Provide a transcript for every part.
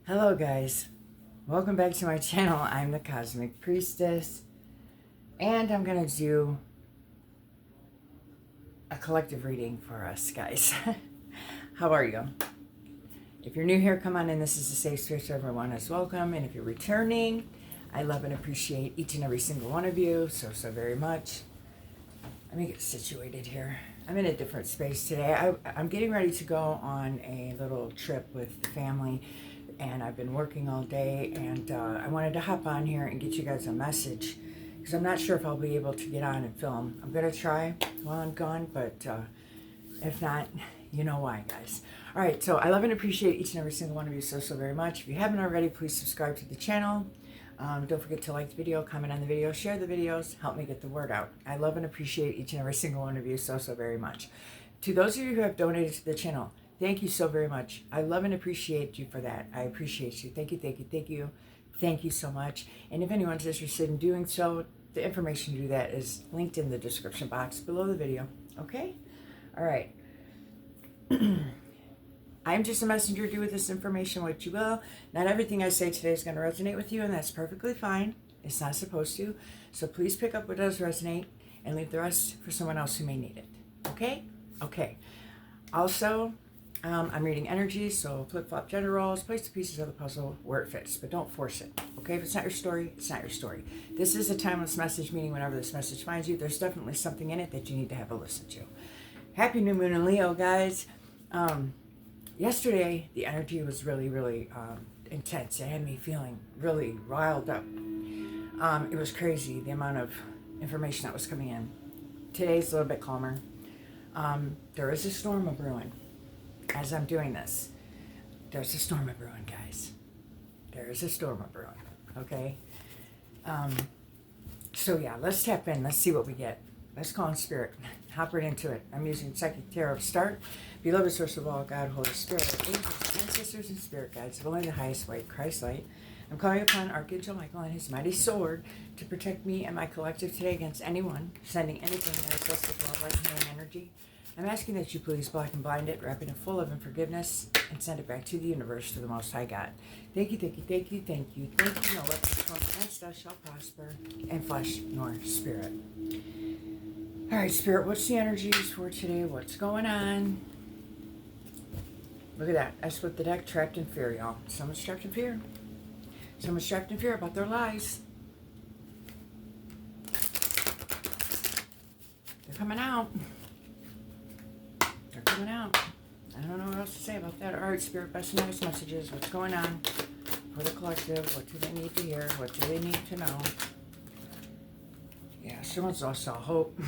Hello guys, welcome back to my channel. I'm the Cosmic Priestess and I'm going to do a collective reading for us guys. How are you? If you're new here, come on in. This is a safe space where everyone is welcome, and if you're returning, I love and appreciate each and every single one of you so very much. Let me get situated here. I'm in a different space today. I'm getting ready to go on a little trip with the family, and I've been working all day, and I wanted to hop on here and get you guys a message because I'm not sure if I'll be able to get on and film. I'm going to try while I'm gone, but if not, you know why, guys. All right, so I love and appreciate each and every single one of you so very much. If you haven't already, please subscribe to the channel. Don't forget to like the video, comment on the video, share the videos, help me get the word out. I love and appreciate each and every single one of you so very much. To those of you who have donated to the channel, thank you so very much. I love and appreciate you for that. I appreciate you. Thank you, thank you, thank you. Thank you so much. And if anyone's interested in doing so, the information to do that is linked in the description box below the video. Okay? All right. I'm just a messenger. Do with this information what you will. Not everything I say today is going to resonate with you, and that's perfectly fine. It's not supposed to. So please pick up what does resonate and leave the rest for someone else who may need it. Okay? Okay. Also, I'm reading energies, so flip-flop gender roles, place the pieces of the puzzle where it fits, but don't force it. Okay? If it's not your story, it's not your story. This is a timeless message, meaning whenever this message finds you, there's definitely something in it that you need to have a listen to. Happy New Moon in Leo, guys. Yesterday, the energy was really intense. It had me feeling really riled up. It was crazy, the amount of information that was coming in. Today's a little bit calmer. There is a storm of brewing. As I'm doing this, there's a storm of brewing, guys. There is a storm of brewing, okay? So yeah, let's tap in. Let's see what we get. Let's call in spirit. Hop right into it. I'm using Psychic Tarot to start. Beloved source of all, God, Holy Spirit, angels, ancestors, and spirit guides of only the highest way, Christ light. I'm calling upon Archangel Michael and his mighty sword to protect me and my collective today against anyone sending anything that is less of love, light, and healing energy. I'm asking that you please block and blind it, wrap it in full love and forgiveness, and send it back to the universe, to the Most High God. Thank you, thank you, thank you, thank you, thank you. No weapon formed against us shall prosper, in flesh nor spirit. All right, Spirit, what's the energies for today? What's going on? Look at that. I split the deck, trapped in fear, y'all. Someone's trapped in fear. Someone's trapped in fear about their lies. They're coming out. They're coming out. I don't know what else to say about that. All right, Spirit, best and nice messages. What's going on for the collective? What do they need to hear? What do they need to know? Yeah, someone's lost all hope.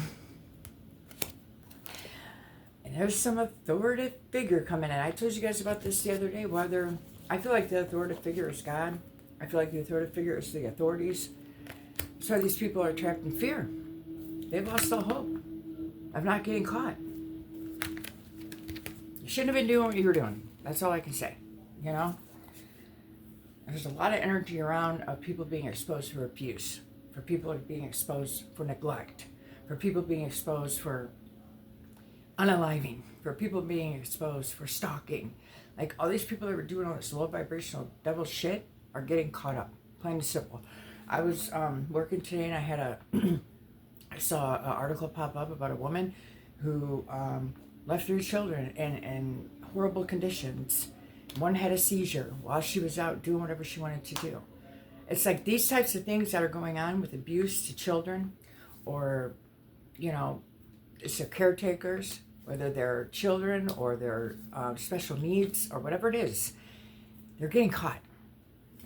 And there's some authoritative figure coming in. I told you guys about this the other day. I feel like the authoritative figure is God. I feel like the authoritative figure is the authorities. So these people are trapped in fear. They've lost all hope of not getting caught. You shouldn't have been doing what you were doing. That's all I can say. You know? There's a lot of energy around of people being exposed for abuse, for people being exposed for neglect, for people being exposed for unaliving, for people being exposed for stalking. Like, all these people that were doing all this low vibrational devil shit are getting caught up, plain and simple. I was working today, and I had I saw an article pop up about a woman who left 3 children in horrible conditions. One had a seizure while she was out doing whatever she wanted to do. It's like these types of things that are going on with abuse to children, or, you know, it's their caretakers, whether they're children or they're special needs or whatever it is. They're getting caught,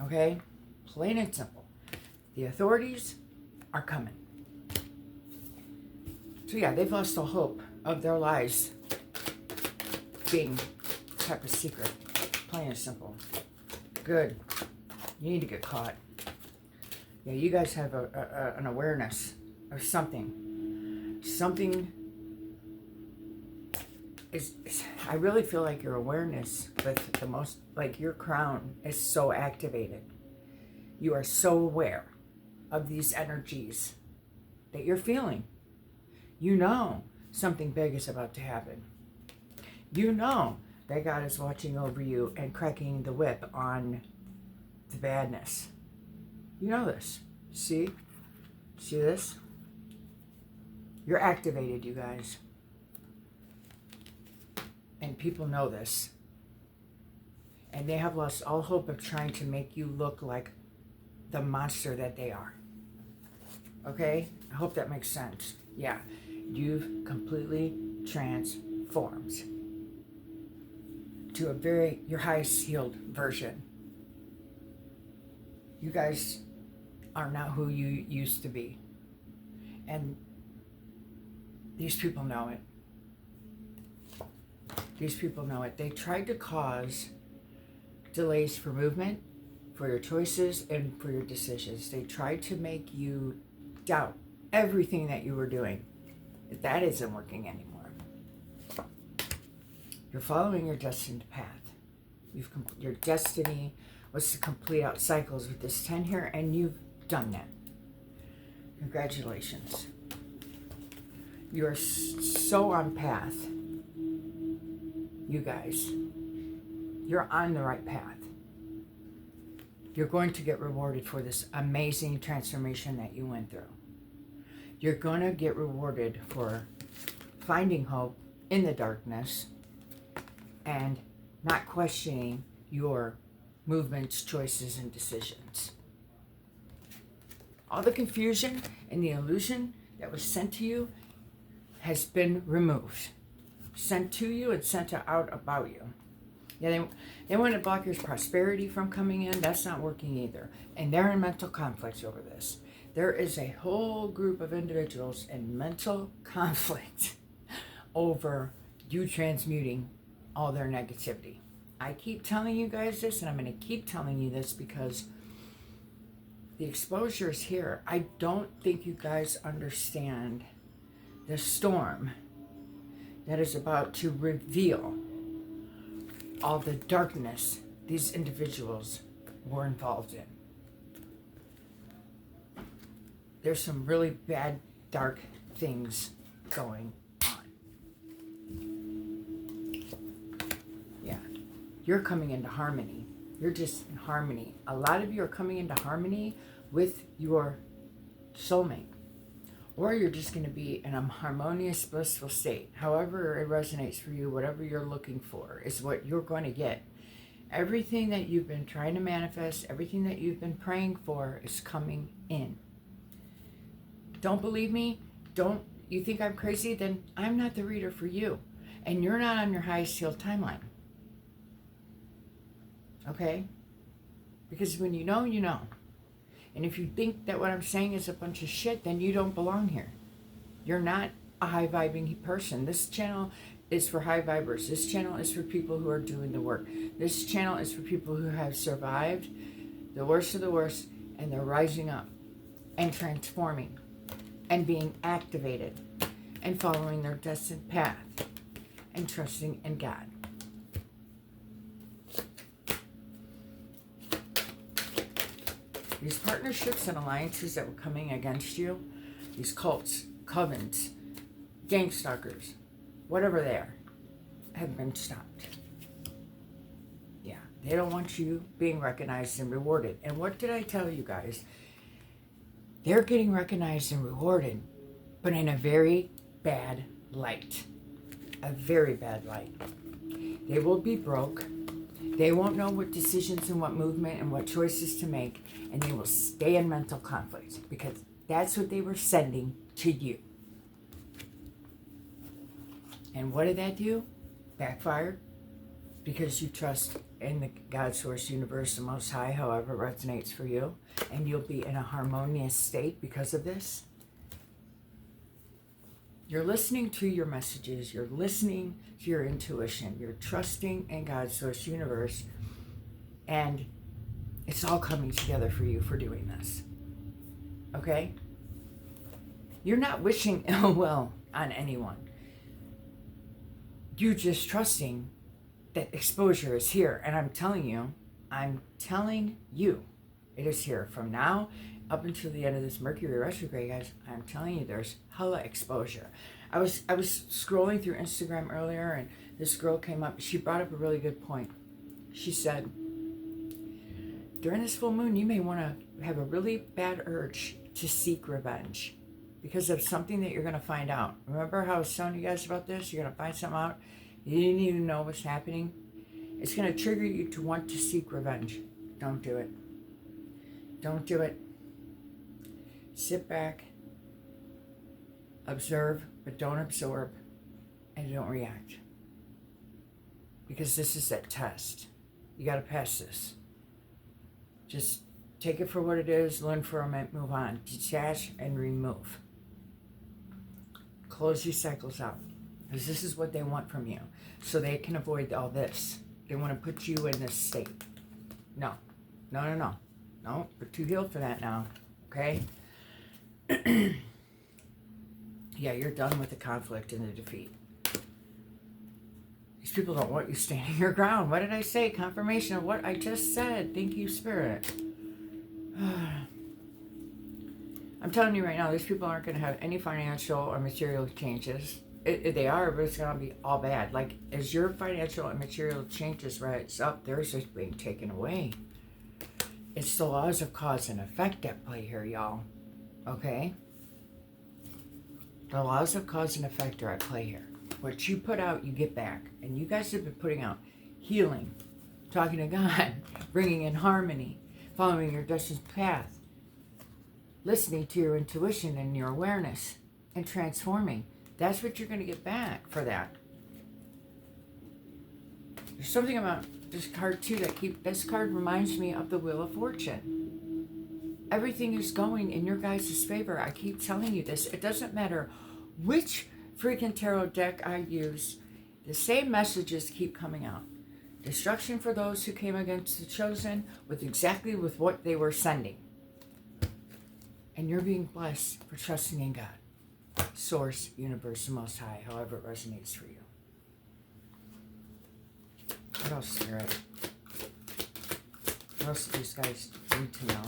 okay? Plain and simple. The authorities are coming. So yeah, they've lost all hope of their lives being kept a secret. Plain and simple. Good. You need to get caught. Yeah, you guys have an awareness of something. Something is, I really feel like your awareness with the most, like your crown is so activated. You are so aware of these energies that you're feeling. You know something big is about to happen. You know that God is watching over you and cracking the whip on the badness. You know this. See? See this? You're activated, you guys. And people know this. And they have lost all hope of trying to make you look like the monster that they are. Okay? I hope that makes sense. Yeah. You've completely transformed to your highest healed version. You guys are not who you used to be. And these people know it. These people know it. They tried to cause delays for movement, for your choices, and for your decisions. They tried to make you doubt everything that you were doing. That isn't working anymore. You're following your destined path. Your destiny was to complete out cycles with this 10 here, and you've done that. Congratulations. You are so on path. You guys, you're on the right path. You're going to get rewarded for this amazing transformation that you went through. You're going to get rewarded for finding hope in the darkness and not questioning your movements, choices, and decisions. All the confusion and the illusion that was sent to you has been removed. Sent to you and sent out about you. Yeah, they want to block your prosperity from coming in. That's not working either. And they're in mental conflict over this. There is a whole group of individuals in mental conflict over you transmuting all their negativity. I keep telling you guys this, and I'm going to keep telling you this because the exposure is here. I don't think you guys understand the storm that is about to reveal all the darkness these individuals were involved in. There's some really bad, dark things going on. Yeah. You're coming into harmony. You're just in harmony. A lot of you are coming into harmony with your soulmate. Or you're just going to be in a harmonious, blissful state. However it resonates for you, whatever you're looking for is what you're going to get. Everything that you've been trying to manifest, everything that you've been praying for is coming in. Don't believe me? You think I'm crazy? Then I'm not the reader for you. And you're not on your highest healed timeline. Okay? Because when you know, you know. And if you think that what I'm saying is a bunch of shit, then you don't belong here. You're not a high-vibing person. This channel is for high vibers. This channel is for people who are doing the work. This channel is for people who have survived the worst of the worst, and they're rising up and transforming and being activated and following their destined path and trusting in God. These partnerships and alliances that were coming against you, these cults, covens, gang stalkers, whatever they are, have been stopped. Yeah, they don't want you being recognized and rewarded. And what did I tell you guys? They're getting recognized and rewarded, but in a very bad light. A very bad light. They will be broke. They won't know what decisions and what movement and what choices to make, and they will stay in mental conflict because that's what they were sending to you. And what did that do? Backfired. Because you trust in the God, Source, Universe, the Most High, however it resonates for you, and you'll be in a harmonious state because of this. You're listening to your messages. You're listening to your intuition. You're trusting in God, Source, Universe, and it's all coming together for you for doing this. Okay? You're not wishing ill will on anyone. You're just trusting that exposure is here. And I'm telling you, it is here. From now up until the end of this Mercury retrograde, guys, I'm telling you, there's hella exposure. I was scrolling through Instagram earlier, and this girl came up. She brought up a really good point. She said, during this full moon, you may want to have a really bad urge to seek revenge because of something that you're going to find out. Remember how I was telling you guys about this? You're going to find something out. You didn't even know what's happening. It's going to trigger you to want to seek revenge. Don't do it. Don't do it. Sit back. Observe, but don't absorb. And don't react. Because this is that test. You got to pass this. Just take it for what it is, learn from it, move on. Detach and remove. Close these cycles out. Because this is what they want from you. So they can avoid all this. They want to put you in this state. No. No, no, no. No, we're too healed for that now. Okay? Yeah, you're done with the conflict and the defeat. These people don't want you standing your ground. What did I say? Confirmation of what I just said. Thank you, Spirit. I'm telling you right now, these people aren't going to have any financial or material changes. They are, but it's going to be all bad. Like, as your financial and material changes rise up, theirs is being taken away. It's the laws of cause and effect at play here, y'all. Okay? The laws of cause and effect are at play here. What you put out, you get back. And you guys have been putting out healing, talking to God, bringing in harmony, following your destined path, listening to your intuition and your awareness, and transforming. That's what you're going to get back for that. There's something about this card too this card reminds me of the Wheel of Fortune. Everything is going in your guys' favor. I keep telling you this. It doesn't matter which freaking tarot deck I use. The same messages keep coming out. Destruction for those who came against the chosen with what they were sending. And you're being blessed for trusting in God. Source, universe, the Most High, however it resonates for you. What else, Spirit? What else do these guys need to know?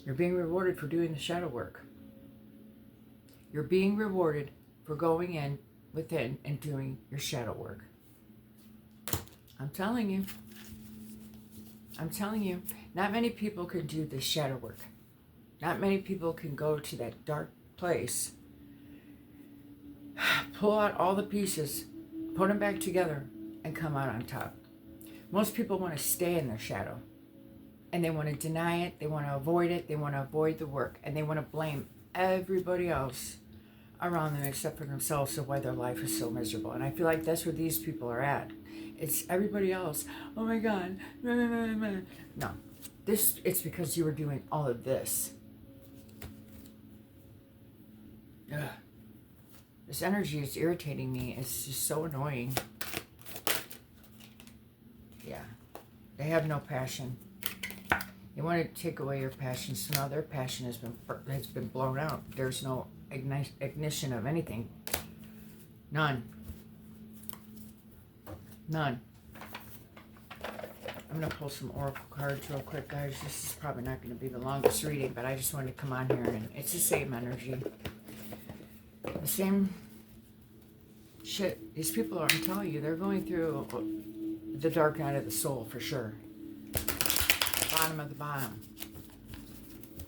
You're being rewarded for doing the shadow work. You're being rewarded for going in within and doing your shadow work. I'm telling you. I'm telling you. Not many people can do this shadow work. Not many people can go to that dark place, pull out all the pieces, put them back together, and come out on top. Most people want to stay in their shadow. And they want to deny it, they want to avoid it, they want to avoid the work, and they want to blame everybody else around them except for themselves of why their life is so miserable. And I feel like that's where these people are at. It's everybody else. Oh my God. No. It's because you were doing all of this. Ugh. This energy is irritating me. It's just so annoying. Yeah. They have no passion. They want to take away your passion, so now their passion has been blown out. There's no ignition of anything. None. None. I'm going to pull some oracle cards real quick, guys. This is probably not going to be the longest reading, but I just wanted to come on here, and it's the same energy. The same shit. These people, I'm telling you, they're going through the dark night of the soul, for sure. Bottom of the bottom.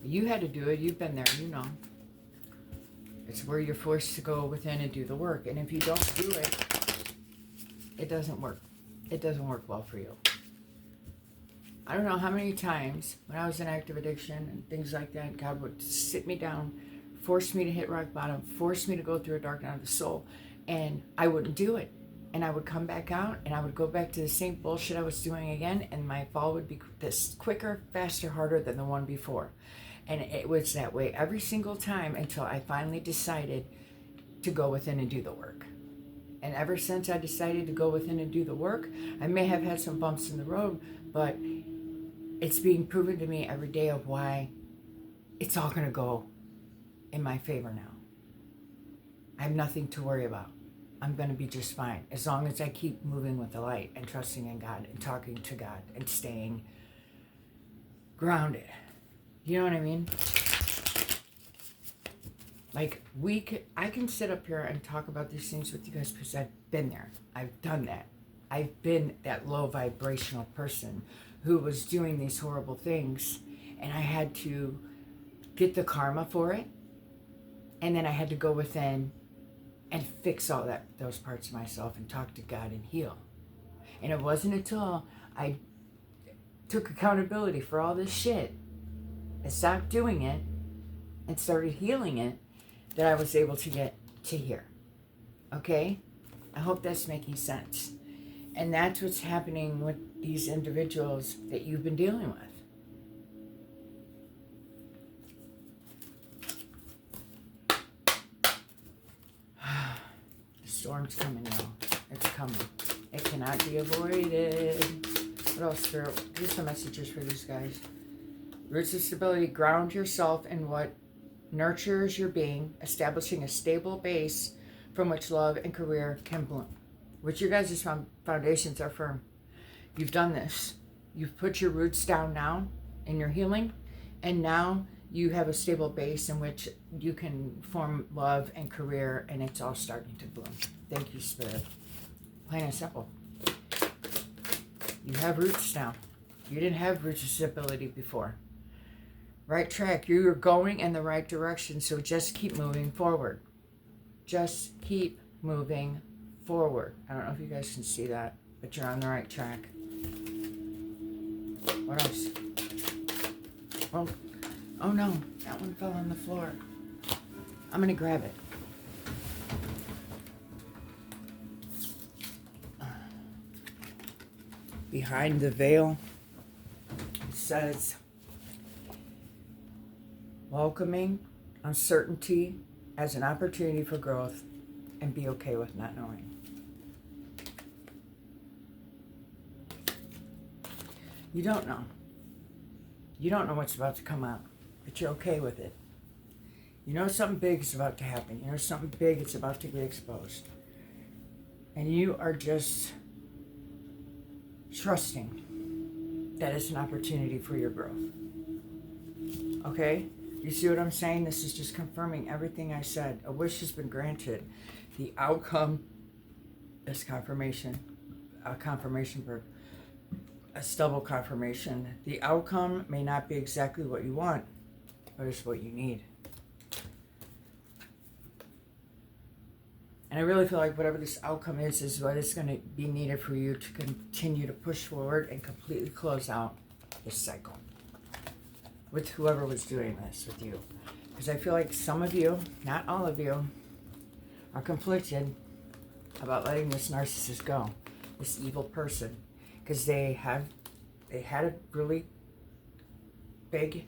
You had to do it. You've been there. You know. It's where you're forced to go within and do the work. And if you don't do it, it doesn't work. It doesn't work well for you. I don't know how many times when I was in active addiction and things like that, God would sit me down, force me to hit rock bottom, force me to go through a dark night of the soul, and I wouldn't do it. And I would come back out, and I would go back to the same bullshit I was doing again, and my fall would be this quicker, faster, harder than the one before. And it was that way every single time until I finally decided to go within and do the work. And ever since I decided to go within and do the work, I may have had some bumps in the road, but it's being proven to me every day of why it's all going to go in my favor now. I have nothing to worry about. I'm going to be just fine as long as I keep moving with the light and trusting in God and talking to God and staying grounded. You know what I mean? Like I can sit up here and talk about these things with you guys because I've been there. I've done that. I've been that low vibrational person who was doing these horrible things, and I had to get the karma for it, and then I had to go within and fix all those parts of myself and talk to God and heal. And it wasn't until I took accountability for all this shit and stopped doing it and started healing it that I was able to get to here. Okay? I hope that's making sense. And that's what's happening with these individuals that you've been dealing with. The storm's coming, y'all. It's coming. It cannot be avoided. What else, Spirit? Here's some messages for these guys. Roots of stability. Ground yourself in what nurtures your being, establishing a stable base from which love and career can bloom. Which your guys' foundations are firm. You've done this. You've put your roots down now in your healing, and now you have a stable base in which you can form love and career, and it's all starting to bloom. Thank you, Spirit. Plain and simple. You have roots now. You didn't have roots of stability before. Right track. You're going in the right direction, so just keep moving forward. Just keep moving forward. I don't know if you guys can see that, but you're on the right track. What else? Oh no, that one fell on the floor. I'm gonna grab it. Behind the veil, it says, welcoming uncertainty as an opportunity for growth and be okay with not knowing. You don't know. You don't know what's about to come out, but you're okay with it. You know something big is about to happen. You know something big is about to get exposed. And you are just trusting that it's an opportunity for your growth. Okay? You see what I'm saying? This is just confirming everything I said. A wish has been granted. The outcome is confirmation. A confirmation verb. A double confirmation. The outcome may not be exactly what you want, but it's what you need. And I really feel like whatever this outcome is what is going to be needed for you to continue to push forward and completely close out this cycle with whoever was doing this with you. Because I feel like some of you, not all of you, are conflicted about letting this narcissist go, this evil person, because they had a really big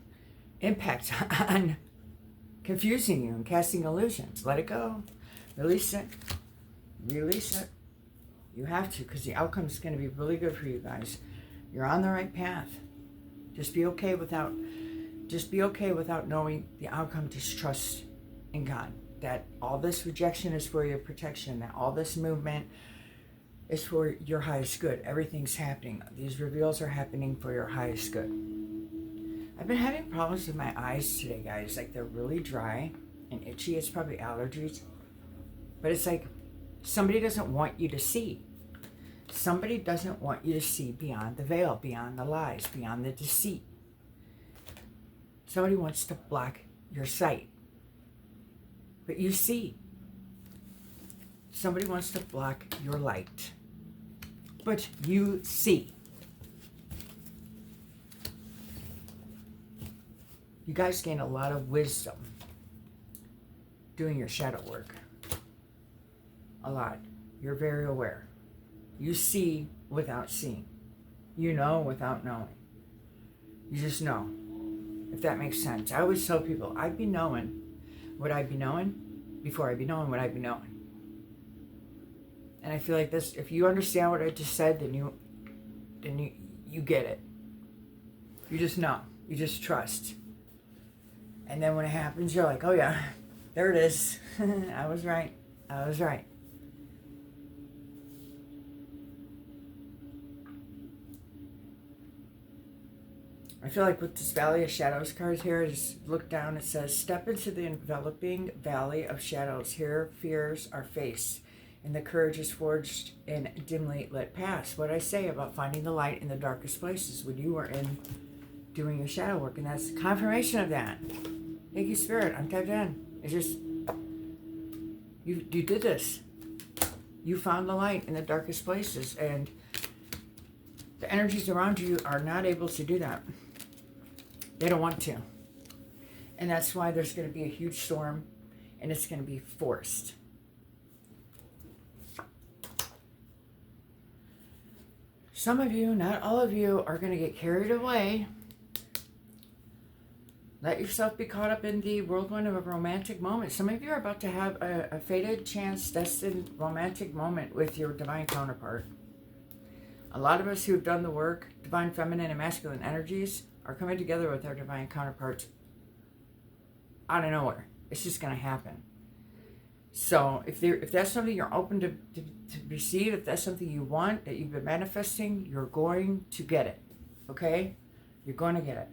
impact on confusing you and casting illusions. Let it go. Release it. Release it. You have to, because the outcome is going to be really good for you guys. You're on the right path. Just be okay without knowing the outcome. Just trust in God. That all this rejection is for your protection. That all this movement is for your highest good. Everything's happening. These reveals are happening for your highest good. I've been having problems with my eyes today, guys. Like, they're really dry and itchy. It's probably allergies. But it's like somebody doesn't want you to see. Somebody doesn't want you to see beyond the veil, beyond the lies, beyond the deceit. Somebody wants to block your sight. But you see. Somebody wants to block your light. But you see. You guys gain a lot of wisdom doing your shadow work. A lot. You're very aware. You see without seeing. You know without knowing. You just know. If that makes sense. I always tell people, I'd be knowing what I'd be knowing before I'd be knowing what I'd be knowing. And I feel like this, if you understand what I just said, then you get it. You just know. You just trust. And then when it happens, you're like, oh yeah, there it is. I was right. I was right. I feel like with this Valley of Shadows card here, just look down, it says, step into the enveloping valley of shadows. Here fears are faced, and the courage is forged in dimly lit paths. What I say about finding the light in the darkest places when you are in doing your shadow work, and that's confirmation of that. Thank you, Spirit. I'm tapped in. It's just, you did this. You found the light in the darkest places, and the energies around you are not able to do that. They don't want to. And that's why there's going to be a huge storm, and it's going to be forced. Some of you, not all of you, are going to get carried away. Let yourself be caught up in the whirlwind of a romantic moment. Some of you are about to have a fated chance, destined romantic moment with your divine counterpart. A lot of us who have done the work, divine feminine and masculine energies, are coming together with our divine counterparts out of nowhere. It's just going to happen. So if that's something you're open to receive, if that's something you want, that you've been manifesting, you're going to get it. Okay? You're going to get it.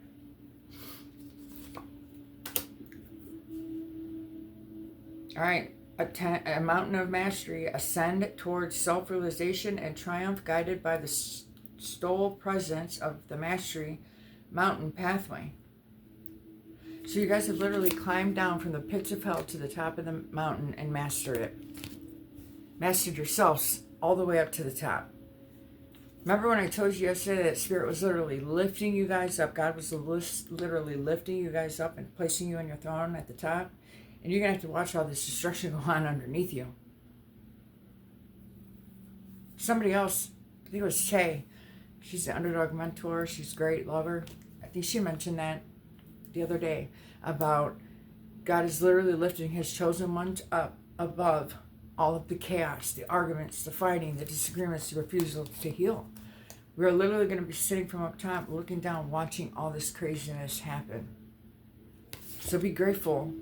All right. A mountain of mastery, ascend towards self-realization and triumph, guided by the stole presence of the mastery mountain pathway. So you guys have literally climbed down from the pits of hell to the top of the mountain and mastered it. Mastered yourselves all the way up to the top. Remember when I told you yesterday that Spirit was literally lifting you guys up? God was literally lifting you guys up and placing you on your throne at the top? And you're going to have to watch all this destruction go on underneath you. Somebody else, I think it was Shay. She's the underdog mentor. She's great. Love her. I think she mentioned that the other day about God is literally lifting his chosen ones up above all of the chaos, the arguments, the fighting, the disagreements, the refusal to heal. We're literally going to be sitting from up top, looking down, watching all this craziness happen. So be grateful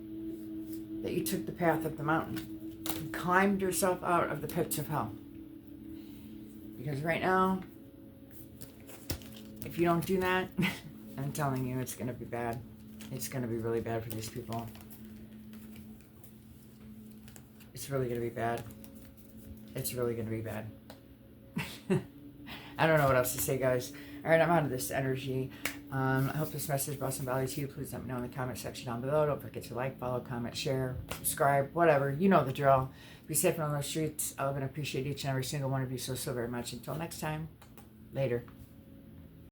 that you took the path up the mountain. You climbed yourself out of the pits of hell. Because right now, if you don't do that, I'm telling you, it's going to be bad. It's going to be really bad for these people. It's really going to be bad. It's really going to be bad. I don't know what else to say, guys. All right, I'm out of this energy. I hope this message brought some value to you. Please let me know in the comment section down below. Don't forget to like, follow, comment, share, subscribe, whatever. You know the drill. Be safe on those streets. I love and appreciate each and every single one of you so very much. Until next time, later.